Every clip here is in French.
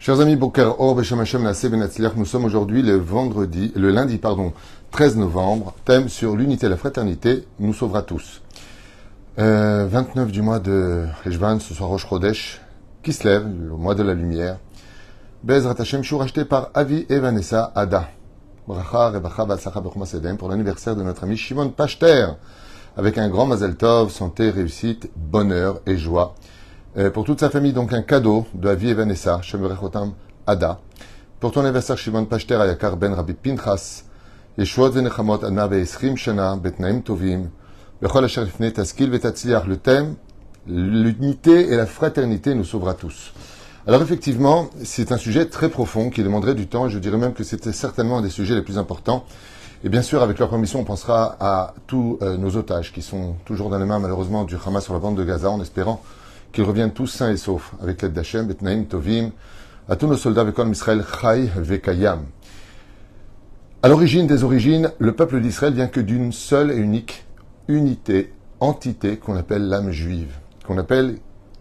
Chers amis, Boker Or, Beshem Hashem, Naaseh Ben Hatzliach, nous sommes aujourd'hui le lundi, 13 novembre, thème sur l'unité et la fraternité, nous sauvera tous. 29 du mois de Heshvan, ce soir Rosh Chodesh, qui se lève, le mois de la lumière. Bezrat Hashem, Shur acheté par Avi et Vanessa Ada. Bracha, Rebacha, Vatsacha, Bechuma Sedem, pour l'anniversaire de notre ami Shimon Pachter, avec un grand Mazel Tov, santé, réussite, bonheur et joie. Pour toute sa famille, donc un cadeau de Avi et Vanessa, Shemerechotam Ada. Pour ton anniversaire, Shimon Pachter, Ayakar Ben Rabbi Pinchas, Yeshuot Venechamot Adna Ve'esrim Shana, Betnaim Tovim, Bechol Asher Lifnei Taskil Vetatzliach. Le thème, l'unité et la fraternité nous sauvera tous. Alors effectivement, c'est un sujet très profond qui demanderait du temps, et je dirais même que c'était certainement un des sujets les plus importants. Et bien sûr, avec leur permission, on pensera à tous nos otages qui sont toujours dans les mains, malheureusement, du Hamas sur la bande de Gaza, en espérant qu'ils reviennent tous sains et saufs, avec l'aide d'Hachem, Betnaim Tovim, à tous nos soldats Vekol Israël, Chai Vekayam. À l'origine des origines, le peuple d'Israël vient que d'une seule et unique entité qu'on appelle l'âme juive. Qu'on appelle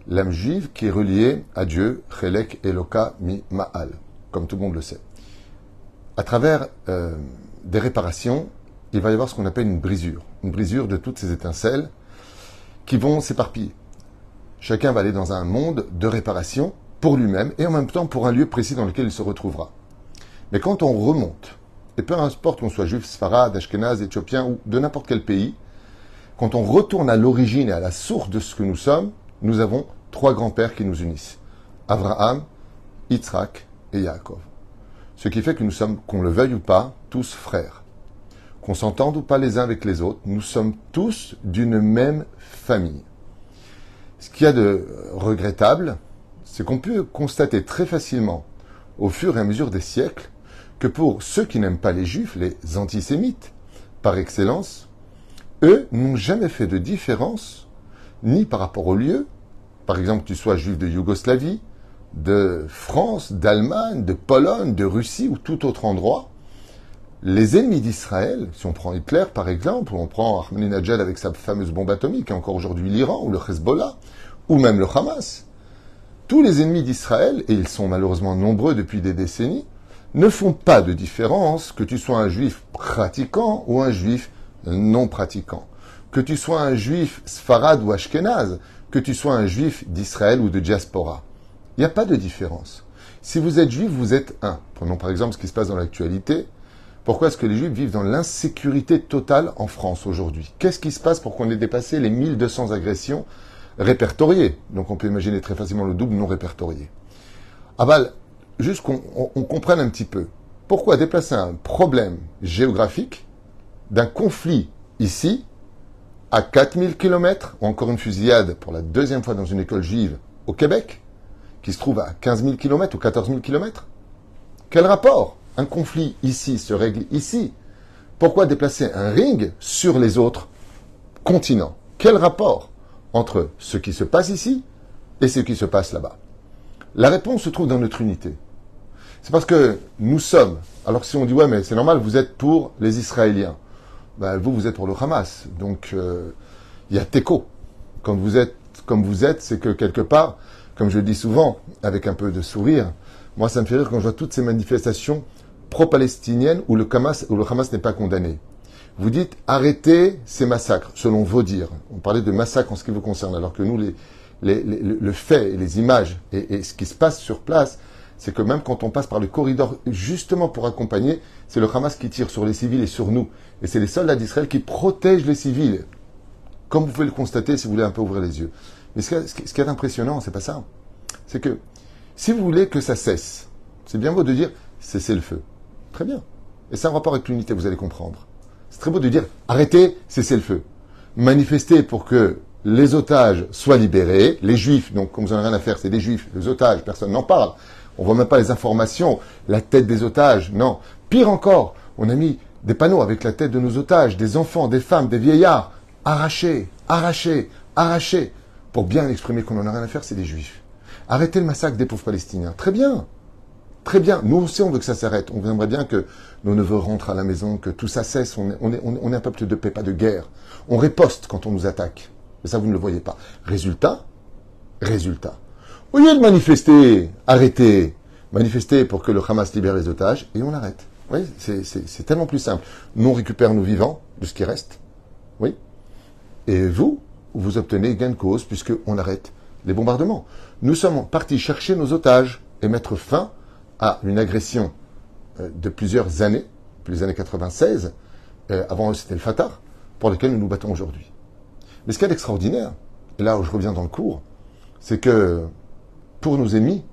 l'âme juive qui est reliée à Dieu, Chelek Eloka Mi Ma'al, comme tout le monde le sait. À travers des réparations, il va y avoir ce qu'on appelle une brisure de toutes ces étincelles qui vont s'éparpiller. Chacun va aller dans un monde de réparation pour lui-même et en même temps pour un lieu précis dans lequel il se retrouvera. Mais quand on remonte, et peu importe qu'on soit juif, sfarad, ashkénaze, éthiopien ou de n'importe quel pays, quand on retourne à l'origine et à la source de ce que nous sommes, nous avons trois grands-pères qui nous unissent. Abraham, Yitzhak et Yaakov. Ce qui fait que nous sommes, qu'on le veuille ou pas, tous frères. Qu'on s'entende ou pas les uns avec les autres, nous sommes tous d'une même famille. Ce qu'il y a de regrettable, c'est qu'on peut constater très facilement, au fur et à mesure des siècles, que pour ceux qui n'aiment pas les juifs, les antisémites, par excellence, eux n'ont jamais fait de différence, ni par rapport au lieu, par exemple que tu sois juif de Yougoslavie, de France, d'Allemagne, de Pologne, de Russie ou tout autre endroit. Les ennemis d'Israël, si on prend Hitler par exemple, ou on prend Ahmadinejad avec sa fameuse bombe atomique, et encore aujourd'hui l'Iran, ou le Hezbollah, ou même le Hamas, tous les ennemis d'Israël, et ils sont malheureusement nombreux depuis des décennies, ne font pas de différence que tu sois un juif pratiquant ou un juif non pratiquant, que tu sois un juif sfarad ou ashkénaze, que tu sois un juif d'Israël ou de diaspora. Il n'y a pas de différence. Si vous êtes juif, vous êtes un. Prenons par exemple ce qui se passe dans l'actualité. Pourquoi est-ce que les Juifs vivent dans l'insécurité totale en France aujourd'hui? Qu'est-ce qui se passe pour qu'on ait dépassé les 1200 agressions répertoriées? Donc on peut imaginer très facilement le double non répertorié. Juste qu'on comprenne un petit peu. Pourquoi déplacer un problème géographique d'un conflit ici, à 4000 km, ou encore une fusillade pour la deuxième fois dans une école juive au Québec, qui se trouve à 15 000 km ou 14 000 km? Quel rapport? Un conflit ici se règle ici. Pourquoi déplacer un ring sur les autres continents? Quel rapport entre ce qui se passe ici et ce qui se passe là-bas? La réponse se trouve dans notre unité. C'est parce que nous sommes, alors si on dit ouais mais c'est normal, vous êtes pour les Israéliens, vous êtes pour le Hamas, donc il y a Teko. Comme vous êtes, c'est que quelque part, comme je le dis souvent, avec un peu de sourire, moi ça me fait rire quand je vois toutes ces manifestations pro-palestiniennes où le Hamas n'est pas condamné. Vous dites arrêtez ces massacres, selon vos dires. On parlait de massacres en ce qui vous concerne, alors que nous, le fait et les images et ce qui se passe sur place, c'est que même quand on passe par le corridor justement pour accompagner, c'est le Hamas qui tire sur les civils et sur nous. Et c'est les soldats d'Israël qui protègent les civils. Comme vous pouvez le constater si vous voulez un peu ouvrir les yeux. Mais ce qui est impressionnant, c'est pas ça. C'est que si vous voulez que ça cesse, c'est bien beau de dire cessez le feu. Très bien. Et c'est un rapport avec l'unité, vous allez comprendre. C'est très beau de dire arrêtez, cessez le feu. Manifestez pour que les otages soient libérés. Les juifs, donc comme vous n'en avez rien à faire, c'est des juifs, les otages, personne n'en parle. On voit même pas les informations, la tête des otages, non. Pire encore, on a mis des panneaux avec la tête de nos otages, des enfants, des femmes, des vieillards, arrachés, pour bien exprimer qu'on n'en a rien à faire, c'est des juifs. Arrêtez le massacre des pauvres Palestiniens. Très bien. Très bien. Nous aussi, on veut que ça s'arrête. On aimerait bien que nos neveux rentrent à la maison, que tout ça cesse. On est un peuple de paix, pas de guerre. On riposte quand on nous attaque. Mais ça, vous ne le voyez pas. Résultat. Au lieu de manifester, arrêtez. manifester pour que le Hamas libère les otages et on l'arrête. Oui, c'est tellement plus simple. Nous, on récupère nos vivants de ce qui reste. Oui. Et vous, vous obtenez gain de cause puisqu'on arrête les bombardements. Nous sommes partis chercher nos otages et mettre fin à une agression de plusieurs années, depuis les années 96, avant eux c'était le Fatah, pour lequel nous nous battons aujourd'hui. Mais ce qu'il y a d'extraordinaire, et là où je reviens dans le cours, c'est que pour nos ennemis,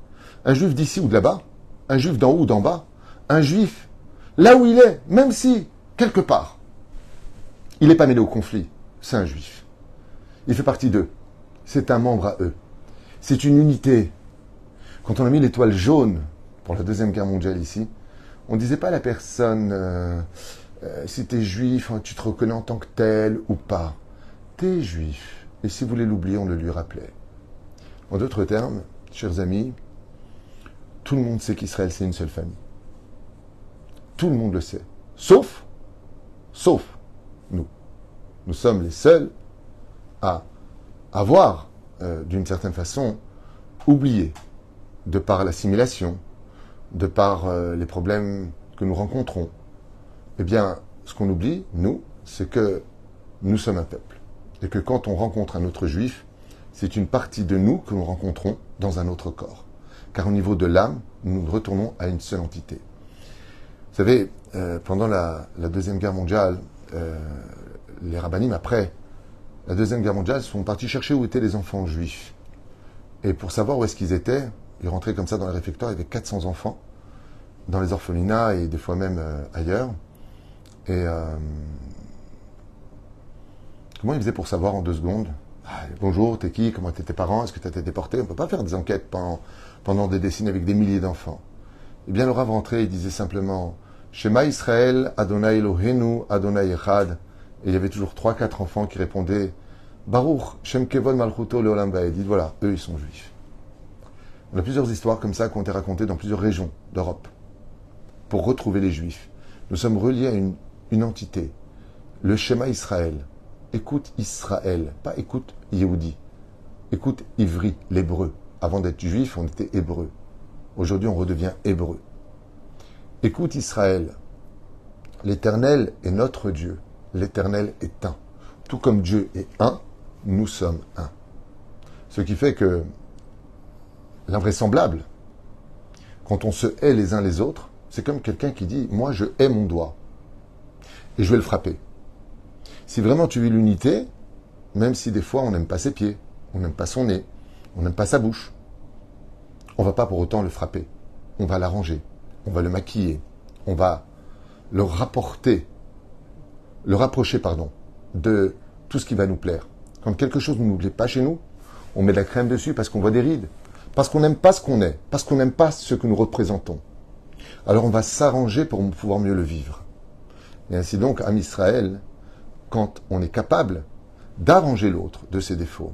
un juif d'ici ou de là-bas, un juif d'en haut ou d'en bas, un juif, là où il est, même si, quelque part, il n'est pas mêlé au conflit, c'est un juif. Il fait partie d'eux. C'est un membre à eux. C'est une unité. Quand on a mis l'étoile jaune pour la Deuxième Guerre mondiale ici, on ne disait pas à la personne si tu es juif, tu te reconnais en tant que tel ou pas. Tu es juif. Et si vous voulez l'oublier, on le lui rappelait. En d'autres termes, chers amis, tout le monde sait qu'Israël, c'est une seule famille. Tout le monde le sait. Sauf nous. Nous sommes les seuls à avoir, d'une certaine façon, oublié, de par l'assimilation, de par les problèmes que nous rencontrons. Eh bien, ce qu'on oublie, nous, c'est que nous sommes un peuple. Et que quand on rencontre un autre juif, c'est une partie de nous que nous rencontrons dans un autre corps. Car au niveau de l'âme, nous retournons à une seule entité. Vous savez, pendant la Deuxième Guerre mondiale, les rabbinim, après la Deuxième Guerre mondiale, sont partis chercher où étaient les enfants juifs. Et pour savoir où est-ce qu'ils étaient, ils rentraient comme ça dans les réfectoires, il y avait 400 enfants, dans les orphelinats et des fois même ailleurs. Et comment ils faisaient pour savoir en 2 secondes? Bonjour, t'es qui? Comment étaient tes parents? Est-ce que tu as été déporté? On ne peut pas faire des enquêtes pendant des décennies avec des milliers d'enfants. Eh bien, le Rav rentrait, il disait simplement Shema Israël, Adonai Eloheinu, Adonai Echad. Et il y avait toujours 3-4 enfants qui répondaient Baruch, Shem Kevod Malchuto Leolam Vaed. Dites voilà, eux ils sont juifs. On a plusieurs histoires comme ça qui ont été racontées dans plusieurs régions d'Europe pour retrouver les juifs. Nous sommes reliés à une entité, le Shema Israël. Écoute Israël, pas écoute Yehudi. Écoute Ivri, l'hébreu. Avant d'être juif, on était hébreu. Aujourd'hui, on redevient hébreu. Écoute Israël. L'Éternel est notre Dieu. L'Éternel est un. Tout comme Dieu est un, nous sommes un. Ce qui fait que l'invraisemblable, quand on se hait les uns les autres, c'est comme quelqu'un qui dit « Moi, je hais mon doigt et je vais le frapper ». Si vraiment tu veux l'unité, même si des fois on n'aime pas ses pieds, on n'aime pas son nez, on n'aime pas sa bouche, on ne va pas pour autant le frapper. On va l'arranger, on va le maquiller, on va le rapprocher, de tout ce qui va nous plaire. Quand quelque chose ne nous plaît pas chez nous, on met de la crème dessus parce qu'on voit des rides, parce qu'on n'aime pas ce qu'on est, parce qu'on n'aime pas ce que nous représentons. Alors on va s'arranger pour pouvoir mieux le vivre. Et ainsi donc, Am Israël, quand on est capable d'arranger l'autre de ses défauts,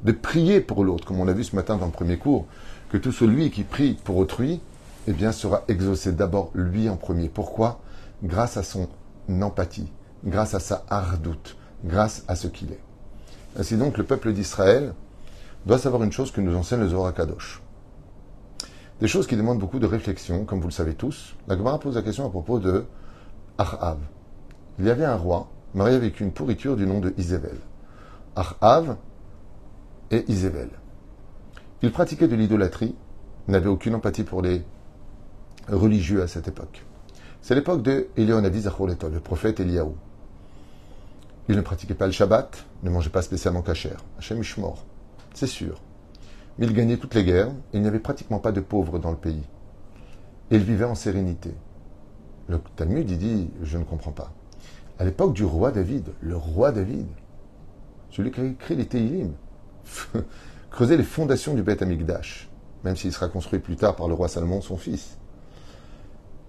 de prier pour l'autre, comme on a vu ce matin dans le premier cours, que tout celui qui prie pour autrui, eh bien, sera exaucé d'abord lui en premier. Pourquoi? Grâce à son empathie, grâce à sa hardoute, grâce à ce qu'il est. Ainsi donc, le peuple d'Israël doit savoir une chose que nous enseigne le Zohar HaKadosh. Des choses qui demandent beaucoup de réflexion, comme vous le savez tous. La Gemara pose la question à propos de Achav. Il y avait un roi marié avec une pourriture du nom de Isével. Achav et Isével. Il pratiquait de l'idolâtrie, n'avait aucune empathie pour les religieux à cette époque. C'est l'époque de Eliyahu Zachor Letov, le prophète Eliyahu. Il ne pratiquait pas le Shabbat, ne mangeait pas spécialement kasher. Hachem Ishmor, c'est sûr. Mais il gagnait toutes les guerres, et il n'y avait pratiquement pas de pauvres dans le pays. Et il vivait en sérénité. Le Talmud, il dit, je ne comprends pas. À l'époque du roi David, le roi David, celui qui a écrit les Tehillim, creusait les fondations du Beth Amikdash, même s'il sera construit plus tard par le roi Salomon, son fils.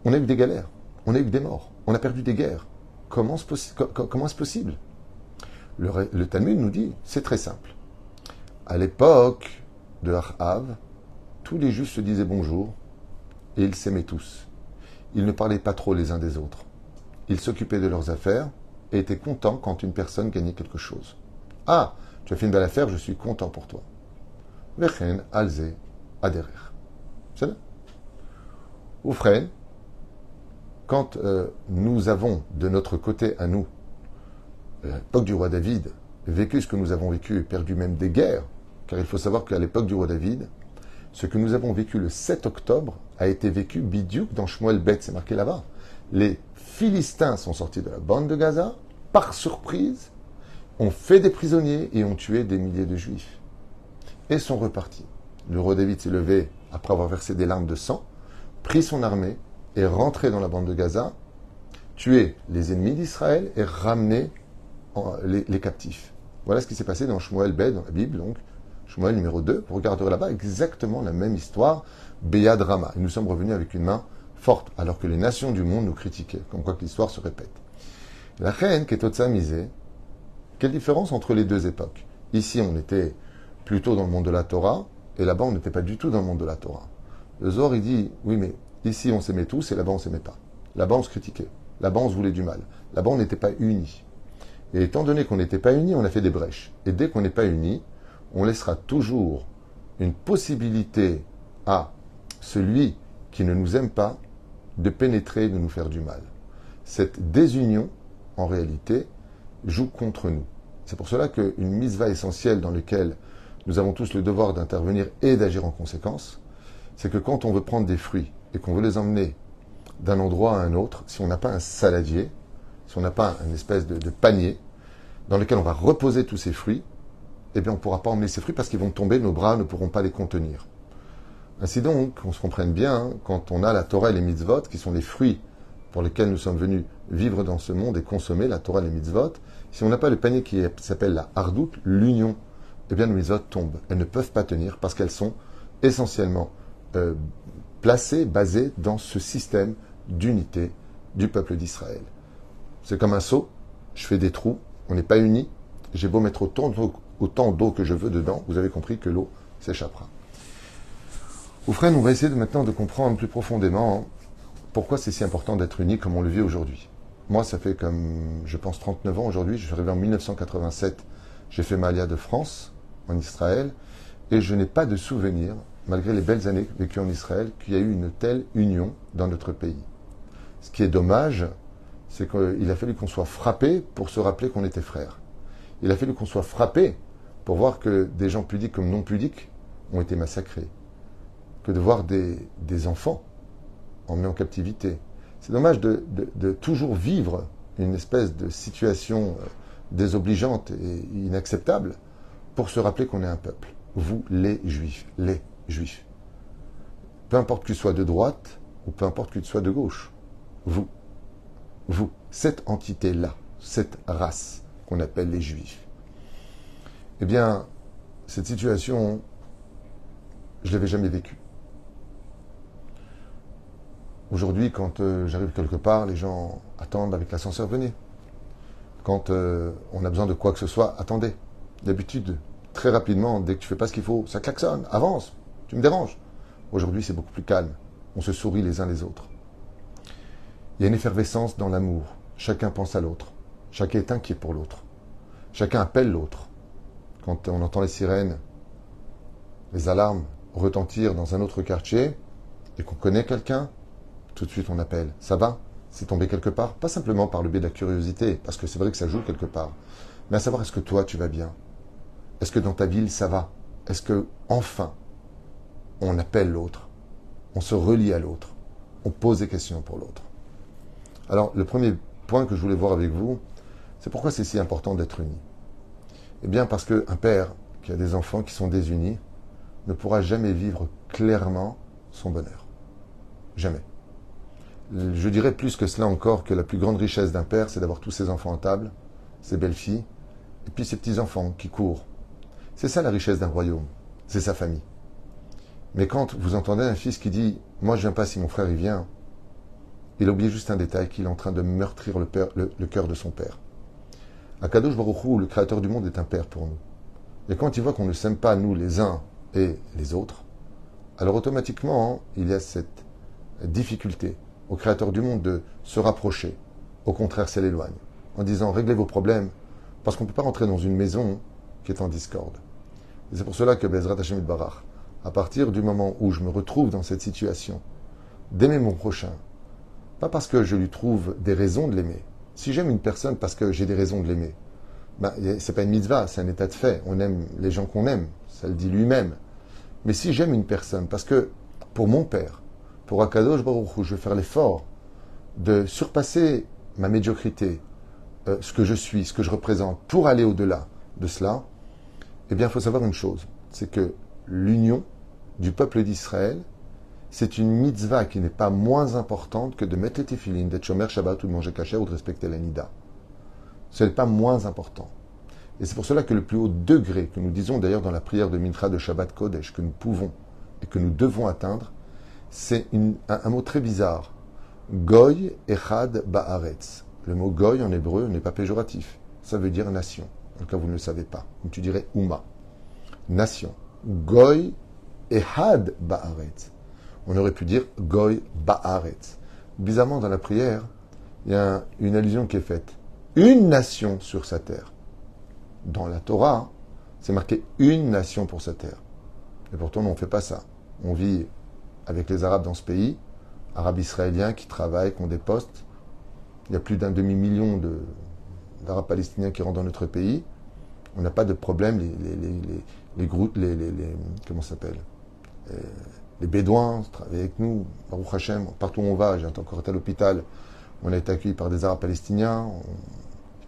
On a eu des galères, on a eu des morts, on a perdu des guerres. Comment est-ce possible? Le Talmud nous dit, c'est très simple. À l'époque de Achav, tous les juifs se disaient bonjour et ils s'aimaient tous. Ils ne parlaient pas trop les uns des autres. Ils s'occupaient de leurs affaires et étaient contents quand une personne gagnait quelque chose. Ah, tu as fait une belle affaire, je suis content pour toi. Vechen alze aderer. C'est là. Oufren, quand nous avons de notre côté à nous, à l'époque du roi David, vécu ce que nous avons vécu et perdu même des guerres, car il faut savoir qu'à l'époque du roi David, ce que nous avons vécu le 7 octobre a été vécu bidiouk dans Shmuel Bet, c'est marqué là-bas. Les Philistins sont sortis de la bande de Gaza, par surprise, ont fait des prisonniers et ont tué des milliers de juifs. Et sont repartis. Le roi David s'est levé après avoir versé des larmes de sang, pris son armée et rentré dans la bande de Gaza, tué les ennemis d'Israël et ramené les captifs. Voilà ce qui s'est passé dans Shmuel Bet, dans la Bible, donc Shmuel numéro 2. Vous regarderez là-bas exactement la même histoire, Béad Rama. Et nous sommes revenus avec une main forte, alors que les nations du monde nous critiquaient, comme quoi que l'histoire se répète. La reine qui est Otsamisée, quelle différence entre les deux époques? Ici, on était plutôt dans le monde de la Torah, et là-bas, on n'était pas du tout dans le monde de la Torah. Le Zohar, il dit, oui, mais ici, on s'aimait tous, et là-bas, on s'aimait pas. Là-bas, on se critiquait. Là-bas, on se voulait du mal. Là-bas, on n'était pas unis. Et étant donné qu'on n'était pas unis, on a fait des brèches. Et dès qu'on n'est pas unis, on laissera toujours une possibilité à celui qui ne nous aime pas de pénétrer, de nous faire du mal. Cette désunion, en réalité, joue contre nous. C'est pour cela qu'une mitzvah essentielle dans laquelle nous avons tous le devoir d'intervenir et d'agir en conséquence, c'est que quand on veut prendre des fruits et qu'on veut les emmener d'un endroit à un autre, si on n'a pas un saladier, si on n'a pas une espèce de panier dans lequel on va reposer tous ces fruits, eh bien on ne pourra pas emmener ces fruits parce qu'ils vont tomber, nos bras ne pourront pas les contenir. Ainsi donc, on se comprenne bien, quand on a la Torah et les mitzvot, qui sont les fruits pour lesquels nous sommes venus vivre dans ce monde et consommer la Torah et les mitzvot, si on n'a pas le panier qui s'appelle la hardout, l'union, eh bien nos mitzvot tombent. Elles ne peuvent pas tenir parce qu'elles sont essentiellement placées, basées dans ce système d'unité du peuple d'Israël. C'est comme un seau, je fais des trous, on n'est pas unis, j'ai beau mettre autant d'eau que je veux dedans, vous avez compris que l'eau s'échappera. Oufren, on va essayer maintenant de comprendre plus profondément pourquoi c'est si important d'être unis comme on le vit aujourd'hui. Moi, ça fait comme, je pense, 39 ans aujourd'hui, je suis arrivé en 1987, j'ai fait ma alia de France, en Israël, et je n'ai pas de souvenir, malgré les belles années vécues en Israël, qu'il y a eu une telle union dans notre pays. Ce qui est dommage, c'est qu'il a fallu qu'on soit frappé pour se rappeler qu'on était frères. Il a fallu qu'on soit frappé pour voir que des gens pudiques comme non pudiques ont été massacrés. Que de voir des enfants emmenés en captivité. C'est dommage de toujours vivre une espèce de situation désobligeante et inacceptable pour se rappeler qu'on est un peuple. Vous, les Juifs. Peu importe que tu sois de droite ou peu importe que tu sois de gauche. Vous, cette entité-là, cette race qu'on appelle les Juifs. Eh bien, cette situation, je ne l'avais jamais vécue. Aujourd'hui, quand j'arrive quelque part, les gens attendent avec l'ascenseur, venez. Quand on a besoin de quoi que ce soit, attendez. D'habitude, très rapidement, dès que tu fais pas ce qu'il faut, ça klaxonne, avance, tu me déranges. Aujourd'hui, c'est beaucoup plus calme. On se sourit les uns les autres. Il y a une effervescence dans l'amour. Chacun pense à l'autre. Chacun est inquiet pour l'autre. Chacun appelle l'autre. Quand on entend les sirènes, les alarmes retentir dans un autre quartier et qu'on connaît quelqu'un, tout de suite on appelle. Ça va? C'est tombé quelque part? Pas simplement par le biais de la curiosité, parce que c'est vrai que ça joue quelque part. Mais à savoir, est-ce que toi tu vas bien? Est-ce que dans ta ville ça va? Est-ce que, enfin, on appelle l'autre? On se relie à l'autre? On pose des questions pour l'autre? Alors, le premier point que je voulais voir avec vous, c'est pourquoi c'est si important d'être unis. Eh bien, parce qu'un père qui a des enfants qui sont désunis ne pourra jamais vivre clairement son bonheur. Jamais. Je dirais plus que cela encore que la plus grande richesse d'un père, c'est d'avoir tous ses enfants à table, ses belles-filles, et puis ses petits-enfants qui courent. C'est ça la richesse d'un royaume, c'est sa famille. Mais quand vous entendez un fils qui dit « Moi je viens pas si mon frère y vient », il a oublié juste un détail, qu'il est en train de meurtrir le cœur de son père. Akadosh Baruch Hu, le créateur du monde, est un père pour nous. Et quand il voit qu'on ne s'aime pas, nous, les uns et les autres, alors automatiquement, il y a cette difficulté au créateur du monde de se rapprocher. Au contraire, ça l'éloigne. En disant, réglez vos problèmes, parce qu'on ne peut pas rentrer dans une maison qui est en discorde. Et c'est pour cela que Bezrat Hashem Yitbarach, à partir du moment où je me retrouve dans cette situation, d'aimer mon prochain, pas parce que je lui trouve des raisons de l'aimer. Si j'aime une personne parce que j'ai des raisons de l'aimer, ben, c'est pas une mitzvah, c'est un état de fait. On aime les gens qu'on aime, ça le dit lui-même. Mais si j'aime une personne parce que, pour mon père, pour Akadosh Baruch Hu, je vais faire l'effort de surpasser ma médiocrité, ce que je suis, ce que je représente, pour aller au-delà de cela, eh bien, il faut savoir une chose, c'est que l'union du peuple d'Israël, c'est une mitzvah qui n'est pas moins importante que de mettre les téfilines, d'être shomer Shabbat ou de manger kasher ou de respecter la nida. Ce n'est pas moins important. Et c'est pour cela que le plus haut degré que nous disons d'ailleurs dans la prière de Mincha de Shabbat Kodesh, que nous pouvons et que nous devons atteindre, c'est un mot très bizarre. Goy echad ba'aretz. Le mot goy en hébreu n'est pas péjoratif. Ça veut dire nation. En tout cas, vous ne le savez pas. Donc tu dirais Ouma. Nation. Goy echad ba'aretz. On aurait pu dire goy ba'aretz. Bizarrement, dans la prière, il y a une allusion qui est faite. Une nation sur sa terre. Dans la Torah, c'est marqué une nation pour sa terre. Et pourtant, on ne fait pas ça. On vit avec les Arabes dans ce pays, Arabes israéliens qui travaillent, qui ont des postes. Il y a plus d'un demi-million d'Arabes palestiniens qui rentrent dans notre pays. On n'a pas de problème. Comment ça s'appelle les Bédouins travaillent avec nous. Baruch Hashem, partout où on va, j'ai encore été à l'hôpital, on a été accueillis par des Arabes palestiniens.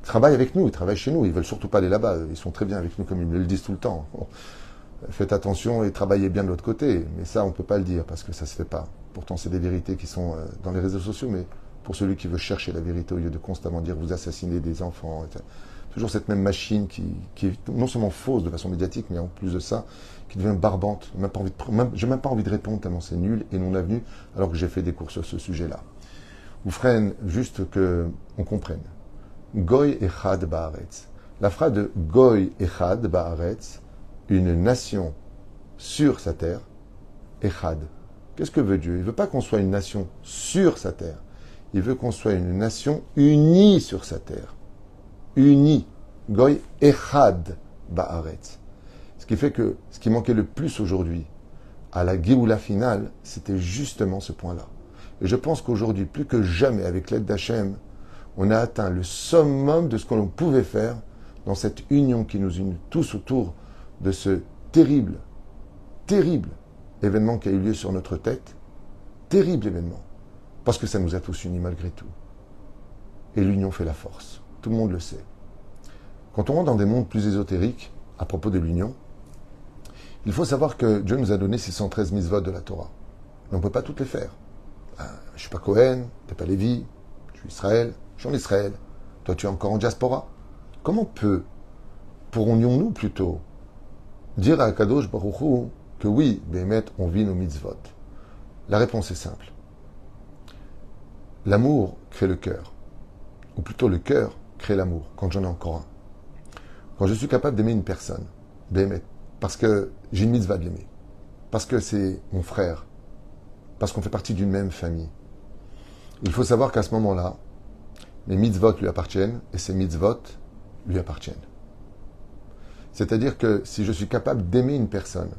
Ils travaillent avec nous, ils travaillent chez nous. Ils ne veulent surtout pas aller là-bas. Ils sont très bien avec nous, comme ils me le disent tout le temps. Bon, faites attention et travaillez bien de l'autre côté. Mais ça, on ne peut pas le dire parce que ça ne se fait pas. Pourtant, c'est des vérités qui sont dans les réseaux sociaux, mais pour celui qui veut chercher la vérité au lieu de constamment dire vous assassinez des enfants, etc. Toujours cette même machine qui est non seulement fausse de façon médiatique, mais en plus de ça, qui devient barbante. Je n'ai même pas envie de répondre tellement c'est nul et non avenu, alors que j'ai fait des cours sur ce sujet-là. Vous freine juste qu'on comprenne. Goy echad ba'aretz. La phrase de Goy echad ba'aretz, une nation sur sa terre, echad. Qu'est-ce que veut Dieu? Il ne veut pas qu'on soit une nation sur sa terre. Il veut qu'on soit une nation unie sur sa terre. Unie. Goy echad ba'aretz. Ce qui fait que ce qui manquait le plus aujourd'hui à la Géoula finale, c'était justement ce point-là. Et je pense qu'aujourd'hui, plus que jamais, avec l'aide d'Hachem, on a atteint le summum de ce que l'on pouvait faire dans cette union qui nous unit tous autour de ce terrible, terrible événement qui a eu lieu sur notre tête. Terrible événement. Parce que ça nous a tous unis malgré tout. Et l'union fait la force. Tout le monde le sait. Quand on rentre dans des mondes plus ésotériques, à propos de l'union, il faut savoir que Dieu nous a donné 613 mitzvot de la Torah. Mais on ne peut pas toutes les faire. Je ne suis pas Cohen, tu n'es pas Lévi, je suis Israël, je suis en Israël. Toi, tu es encore en diaspora. Comment pourrions-nous plutôt dire à Kadosh Baruch Hu que oui, Bémet, on vit nos mitzvot? La réponse est simple. L'amour crée le cœur. Ou plutôt le cœur crée l'amour, quand j'en ai encore un. Quand je suis capable d'aimer une personne, Bémet, parce que j'ai une mitzvah de l'aimer, parce que c'est mon frère, parce qu'on fait partie d'une même famille. Il faut savoir qu'à ce moment-là, les mitzvot lui appartiennent et ces mitzvot lui appartiennent. C'est-à-dire que si je suis capable d'aimer une personne,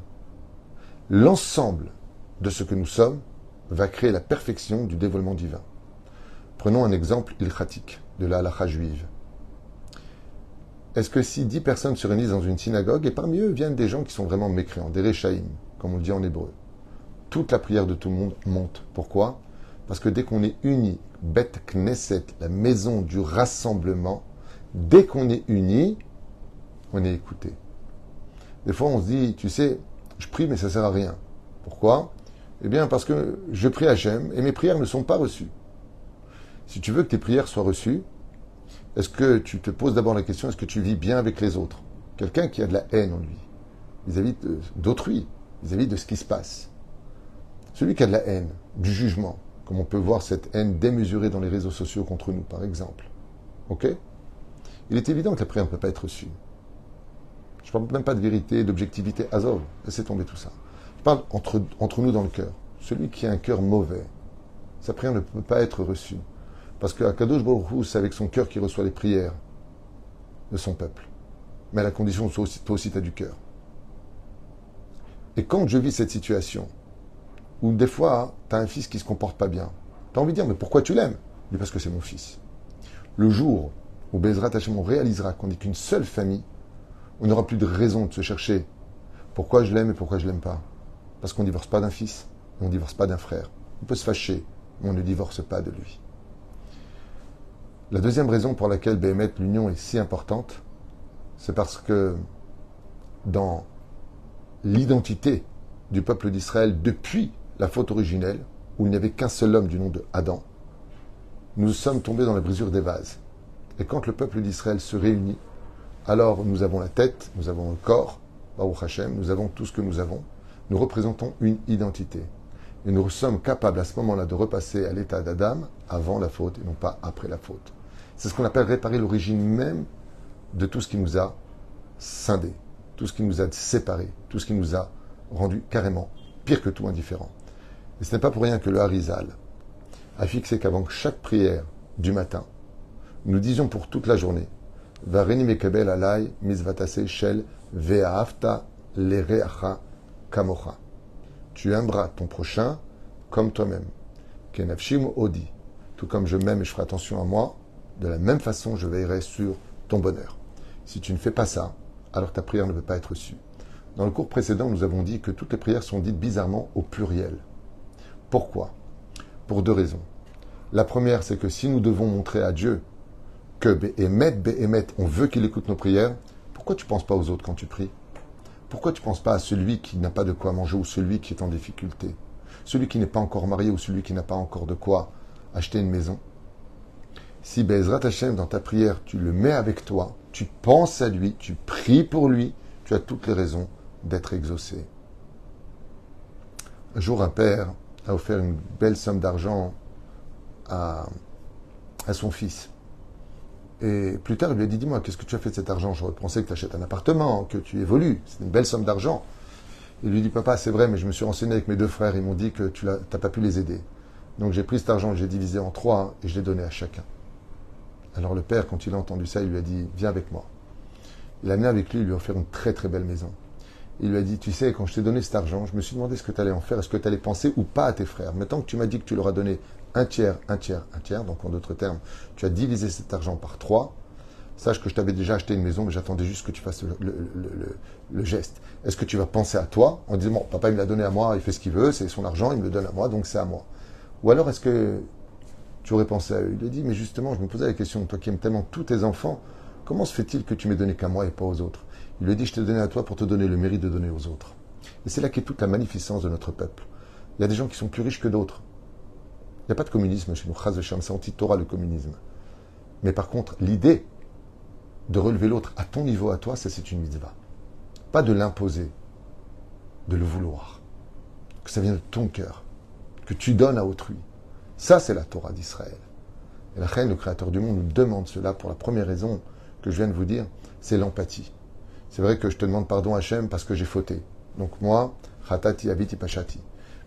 l'ensemble de ce que nous sommes va créer la perfection du dévoilement divin. Prenons un exemple ilchatique de la halakha juive. Est-ce que si 10 personnes se réunissent dans une synagogue et parmi eux viennent des gens qui sont vraiment mécréants, des rechaïm, comme on le dit en hébreu, toute la prière de tout le monde monte. Pourquoi? Parce que dès qu'on est unis, Bet Knesset, la maison du rassemblement, dès qu'on est unis, on est écouté. Des fois, on se dit, tu sais, je prie, mais ça ne sert à rien. Pourquoi? Eh bien, parce que je prie Hachem et mes prières ne sont pas reçues. Si tu veux que tes prières soient reçues, est-ce que tu te poses d'abord la question, est-ce que tu vis bien avec les autres? Quelqu'un qui a de la haine en lui, vis-à-vis d'autrui, vis-à-vis de ce qui se passe. Celui qui a de la haine, du jugement, comme on peut voir cette haine démesurée dans les réseaux sociaux contre nous, par exemple. Ok? Il est évident que la prière ne peut pas être reçue. Je ne parle même pas de vérité, d'objectivité, azov, laissez tomber tout ça. Je parle entre nous dans le cœur. Celui qui a un cœur mauvais, sa prière ne peut pas être reçue. Parce que Akadosh Baruch Hu, c'est avec son cœur qu'il reçoit les prières de son peuple. Mais à la condition que toi aussi tu as du cœur. Et quand je vis cette situation, Ou des fois, tu as un fils qui se comporte pas bien. Tu as envie de dire, mais pourquoi tu l'aimes? Mais parce que c'est mon fils. Le jour où Bezrat Hashem, on réalisera qu'on n'est qu'une seule famille, on n'aura plus de raison de se chercher pourquoi je l'aime et pourquoi je l'aime pas. Parce qu'on ne divorce pas d'un fils, et on ne divorce pas d'un frère. On peut se fâcher, mais on ne divorce pas de lui. La deuxième raison pour laquelle Béhémet, l'union est si importante, c'est parce que dans l'identité du peuple d'Israël depuis la faute originelle, où il n'y avait qu'un seul homme du nom de Adam, nous sommes tombés dans la brisure des vases. Et quand le peuple d'Israël se réunit, alors nous avons la tête, nous avons le corps, Baruch Hashem, nous avons tout ce que nous avons, nous représentons une identité. Et nous sommes capables à ce moment-là de repasser à l'état d'Adam avant la faute et non pas après la faute. C'est ce qu'on appelle réparer l'origine même de tout ce qui nous a scindés, tout ce qui nous a séparés, tout ce qui nous a rendus carrément, pire que tout, indifférents. Et ce n'est pas pour rien que le Harizal a fixé qu'avant chaque prière du matin, nous disions pour toute la journée Vareni mekabel alay mizvatase shel ve'afta lereacha kamocha. Tu aimeras ton prochain comme toi-même. Kenafshim odi. Tout comme je m'aime et je ferai attention à moi, de la même façon je veillerai sur ton bonheur. Si tu ne fais pas ça, alors ta prière ne peut pas être reçue. Dans le cours précédent, nous avons dit que toutes les prières sont dites bizarrement au pluriel. Pourquoi? Pour deux raisons. La première, c'est que si nous devons montrer à Dieu que Béhémet, on veut qu'il écoute nos prières, pourquoi tu ne penses pas aux autres quand tu pries? Pourquoi tu ne penses pas à celui qui n'a pas de quoi manger ou celui qui est en difficulté? Celui qui n'est pas encore marié ou celui qui n'a pas encore de quoi acheter une maison? Si Bezrat Hashem, dans ta prière, tu le mets avec toi, tu penses à lui, tu pries pour lui, tu as toutes les raisons d'être exaucé. Un jour, un père a offert une belle somme d'argent à son fils. Et plus tard, il lui a dit, dis-moi, qu'est-ce que tu as fait de cet argent? J'aurais pensé que tu achètes un appartement, que tu évolues. C'est une belle somme d'argent. Il lui dit, papa, c'est vrai, mais je me suis renseigné avec mes deux frères. Ils m'ont dit que tu n'as pas pu les aider. Donc j'ai pris cet argent, j'ai divisé en 3 et je l'ai donné à chacun. Alors le père, quand il a entendu ça, il lui a dit, viens avec moi. Il l'a amené avec lui, il lui a offert une très très belle maison. Il lui a dit, tu sais, quand je t'ai donné cet argent, je me suis demandé ce que tu allais en faire, est-ce que tu allais penser ou pas à tes frères. Maintenant que tu m'as dit que tu leur as donné un tiers, un tiers, un tiers, donc en d'autres termes, tu as divisé cet argent par 3, sache que je t'avais déjà acheté une maison, mais j'attendais juste que tu fasses le geste. Est-ce que tu vas penser à toi, en disant, bon, papa il me l'a donné à moi, il fait ce qu'il veut, c'est son argent, il me le donne à moi, donc c'est à moi. Ou alors est-ce que tu aurais pensé à eux? Il lui a dit, mais justement, je me posais la question, toi qui aimes tellement tous tes enfants, comment se fait-il que tu m'aies donné qu'à moi et pas aux autres? Il lui a dit, je t'ai donné à toi pour te donner le mérite de donner aux autres. Et c'est là qu'est toute la magnificence de notre peuple. Il y a des gens qui sont plus riches que d'autres. Il n'y a pas de communisme chez nous, Chaz v'Shalom, c'est anti-Torah le communisme. Mais par contre, l'idée de relever l'autre à ton niveau à toi, ça c'est une mitzvah. Pas de l'imposer, de le vouloir. Que ça vienne de ton cœur, que tu donnes à autrui. Ça c'est la Torah d'Israël. Et la reine, le créateur du monde, nous demande cela pour la première raison que je viens de vous dire, c'est l'empathie. C'est vrai que je te demande pardon Hachem parce que j'ai fauté. Donc moi, Chatati Aviti Pashati.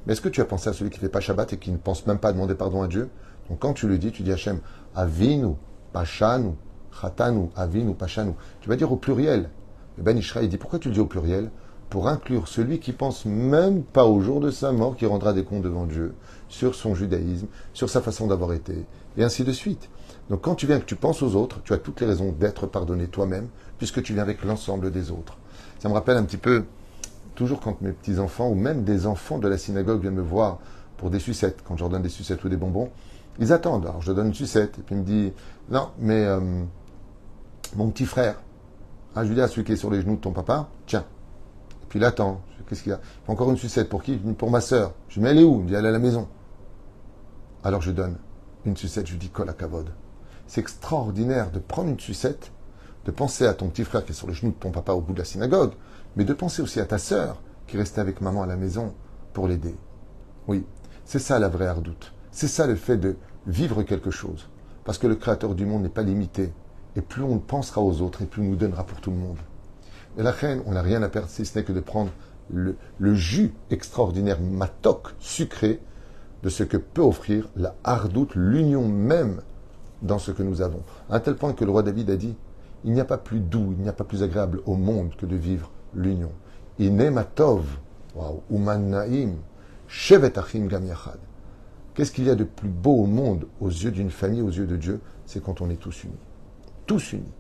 Mais est-ce que tu as pensé à celui qui ne fait pas Shabbat et qui ne pense même pas à demander pardon à Dieu? Donc quand tu le dis, tu dis Hachem, Avinu, Pashanu, Chatanu, Avinu, Pashanu. Tu vas dire au pluriel. Et Ben Ishra, il dit, pourquoi tu le dis au pluriel? Pour inclure celui qui pense même pas au jour de sa mort, qui rendra des comptes devant Dieu, sur son judaïsme, sur sa façon d'avoir été, et ainsi de suite. Donc quand tu viens que tu penses aux autres, tu as toutes les raisons d'être pardonné toi-même, puisque tu viens avec l'ensemble des autres. Ça me rappelle un petit peu, toujours quand mes petits-enfants, ou même des enfants de la synagogue viennent me voir pour des sucettes, quand je leur donne des sucettes ou des bonbons, ils attendent. Alors je leur donne une sucette, et puis il me dit, non, mais mon petit frère, je lui dis à celui qui est sur les genoux de ton papa, tiens. Et puis il attend. Qu'est-ce qu'il y a? Encore une sucette, pour qui? Pour ma sœur. Je lui dis, mais elle est où? Il me dit, elle est à la maison. Alors je donne une sucette, je lui dis, kol hakavod. C'est extraordinaire de prendre une sucette, de penser à ton petit frère qui est sur les genoux de ton papa au bout de la synagogue, mais de penser aussi à ta sœur qui restait avec maman à la maison pour l'aider. Oui, c'est ça la vraie hardoute. C'est ça le fait de vivre quelque chose. Parce que le Créateur du monde n'est pas limité. Et plus on pensera aux autres, et plus on nous donnera pour tout le monde. Et la reine, on n'a rien à perdre si ce n'est que de prendre le jus extraordinaire, matok, sucré, de ce que peut offrir la hardoute, l'union même dans ce que nous avons. À un tel point que le roi David a dit, il n'y a pas plus doux, il n'y a pas plus agréable au monde que de vivre l'union. Inematov, uman naim, Shevet Achim Gam Yachad. Qu'est-ce qu'il y a de plus beau au monde, aux yeux d'une famille, aux yeux de Dieu? C'est quand on est tous unis. Tous unis.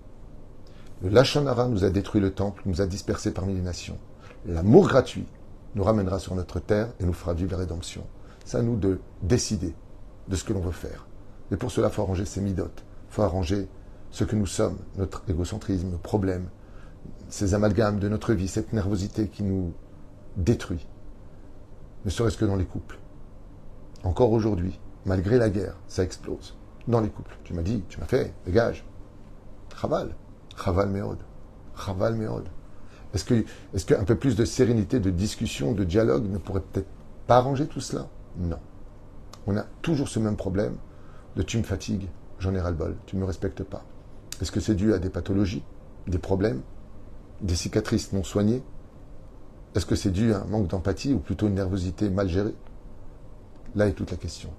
Le Lachon Hara nous a détruit le temple, nous a dispersés parmi les nations. L'amour gratuit nous ramènera sur notre terre et nous fera vivre la rédemption. C'est à nous de décider de ce que l'on veut faire. Et pour cela, il faut arranger ses midotes. Il faut arranger ce que nous sommes, notre égocentrisme, nos problèmes, ces amalgames de notre vie, cette nervosité qui nous détruit. Ne serait-ce que dans les couples. Encore aujourd'hui, malgré la guerre, ça explose. Dans les couples. Tu m'as dit, tu m'as fait, dégage. Chaval. Chaval Meod. Chaval Meod. Est-ce qu'un peu plus de sérénité, de discussion, de dialogue ne pourrait peut-être pas arranger tout cela? Non. On a toujours ce même problème de tu me fatigues, j'en ai ras-le-bol, tu ne me respectes pas. Est-ce que c'est dû à des pathologies, des problèmes, des cicatrices non soignées? Est-ce que c'est dû à un manque d'empathie ou plutôt une nervosité mal gérée? Là est toute la question.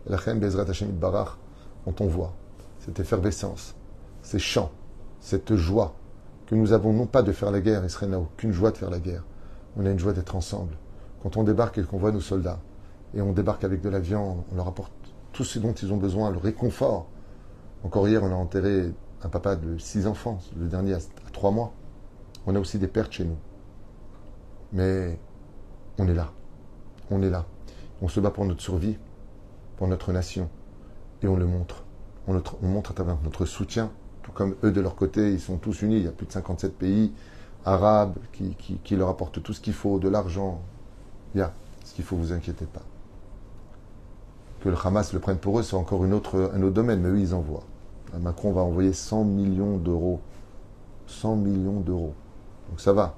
La reine Bezrat Hashem Barach, quand on voit cette effervescence, ces chants, cette joie que nous avons, non pas de faire la guerre, Israël n'a aucune joie de faire la guerre, on a une joie d'être ensemble. Quand on débarque et qu'on voit nos soldats, et on débarque avec de la viande, on leur apporte tout ce dont ils ont besoin, le réconfort. Encore hier, on a enterré un papa de 6 enfants, le dernier à 3 mois. On a aussi des pertes chez nous. Mais on est là. On est là. On se bat pour notre survie, pour notre nation. Et on le montre. On montre à travers notre soutien. Tout comme eux, de leur côté, ils sont tous unis. Il y a plus de 57 pays arabes qui leur apportent tout ce qu'il faut, de l'argent. Il y a ce qu'il faut, vous inquiétez pas. Que le Hamas le prenne pour eux, c'est encore un autre domaine, mais eux, ils envoient. Macron va envoyer 100 millions d'euros. 100 millions d'euros. Donc ça va.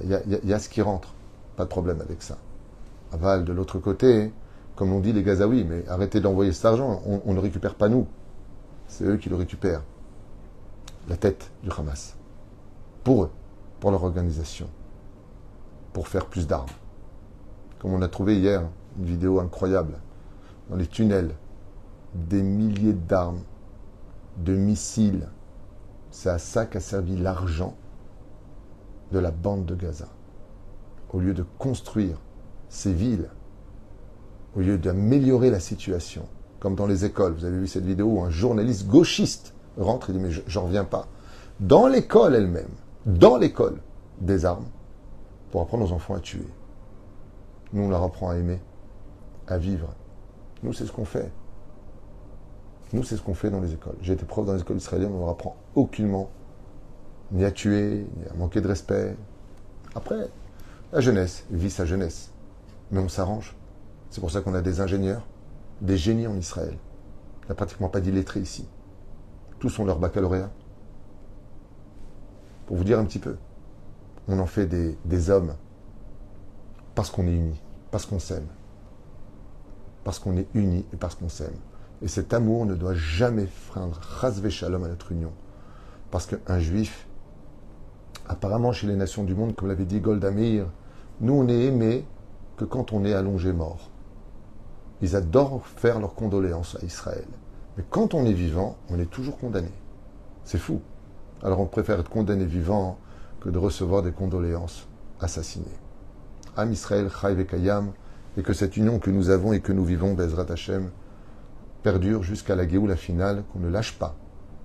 Il y a ce qui rentre. Pas de problème avec ça. Aval, de l'autre côté, comme on dit les Gazaouis, mais arrêtez d'envoyer cet argent, on ne le récupère pas nous. C'est eux qui le récupèrent. La tête du Hamas. Pour eux, pour leur organisation. Pour faire plus d'armes. Comme on a trouvé hier une vidéo incroyable. Dans les tunnels, des milliers d'armes, de missiles. C'est à ça qu'a servi l'argent de la bande de Gaza. Au lieu de construire ces villes, au lieu d'améliorer la situation, comme dans les écoles. Vous avez vu cette vidéo où un journaliste gauchiste rentre et dit « mais j'en reviens pas ». Dans l'école elle-même, dans l'école, des armes pour apprendre aux enfants à tuer. Nous, on leur apprend à aimer, à vivre. Nous, c'est ce qu'on fait. Nous, c'est ce qu'on fait dans les écoles. J'ai été prof dans les écoles israéliennes, on ne leur apprend aucunement ni à tuer, ni à manquer de respect. Après, la jeunesse vit sa jeunesse. Mais on s'arrange. C'est pour ça qu'on a des ingénieurs, des génies en Israël. Il n'y a pratiquement pas d'illettrés ici. Tous ont leur baccalauréat. Pour vous dire un petit peu, on en fait des hommes parce qu'on est unis, parce qu'on s'aime. Parce qu'on est unis et parce qu'on s'aime. Et cet amour ne doit jamais freindre chas v'shalom à notre union. Parce qu'un juif, apparemment chez les nations du monde, comme l'avait dit Golda Meir, nous on est aimés que quand on est allongé mort. Ils adorent faire leurs condoléances à Israël. Mais quand on est vivant, on est toujours condamné. C'est fou. Alors on préfère être condamné vivant que de recevoir des condoléances assassinées. Am Israël, Chai Vekayam, et que cette union que nous avons et que nous vivons, Bezrat Hashem, perdure jusqu'à la Géoula finale, qu'on ne lâche pas.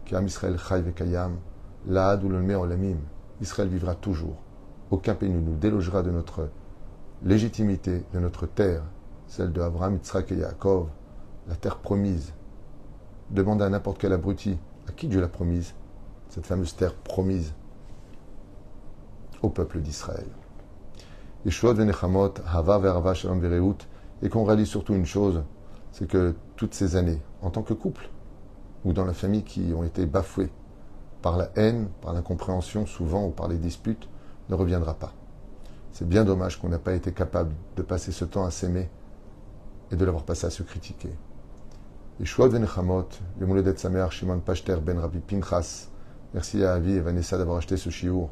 Qu'Am Israël, Chai Vekayam, Laad ou l'Olme Olamim, Israël vivra toujours. Aucun pays ne nous délogera de notre légitimité, de notre terre, celle de Abraham, Yitzhak et Yaakov, la terre promise. Demande à n'importe quel abruti, à qui Dieu l'a promise, cette fameuse terre promise au peuple d'Israël. Yeshuot venechamot, hava verava shalom vereut, et qu'on réalise surtout une chose, c'est que toutes ces années, en tant que couple, ou dans la famille qui ont été bafouées par la haine, par l'incompréhension souvent, ou par les disputes, ne reviendra pas. C'est bien dommage qu'on n'a pas été capable de passer ce temps à s'aimer et de l'avoir passé à se critiquer. Yeshuot venechamot, Yom Sameach Shimon Pachter ben Rabbi Pinchas. Merci à Avi et Vanessa d'avoir acheté ce shiur.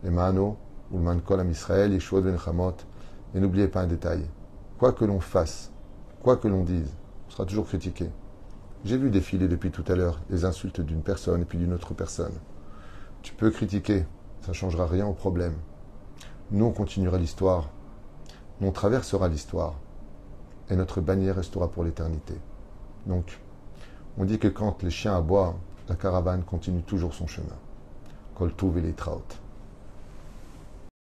Les Mano, ou le Man Kol Am Israël, Yeshuot venechamot. Et n'oubliez pas un détail. Quoi que l'on fasse, quoi que l'on dise, on sera toujours critiqué. J'ai vu défiler depuis tout à l'heure les insultes d'une personne et puis d'une autre personne. Tu peux critiquer, ça ne changera rien au problème. Nous, on continuera l'histoire on traversera l'histoire et notre bannière restera pour l'éternité. Donc, on dit que quand les chiens aboient, la caravane continue toujours son chemin. Kol Tuv et les Traut.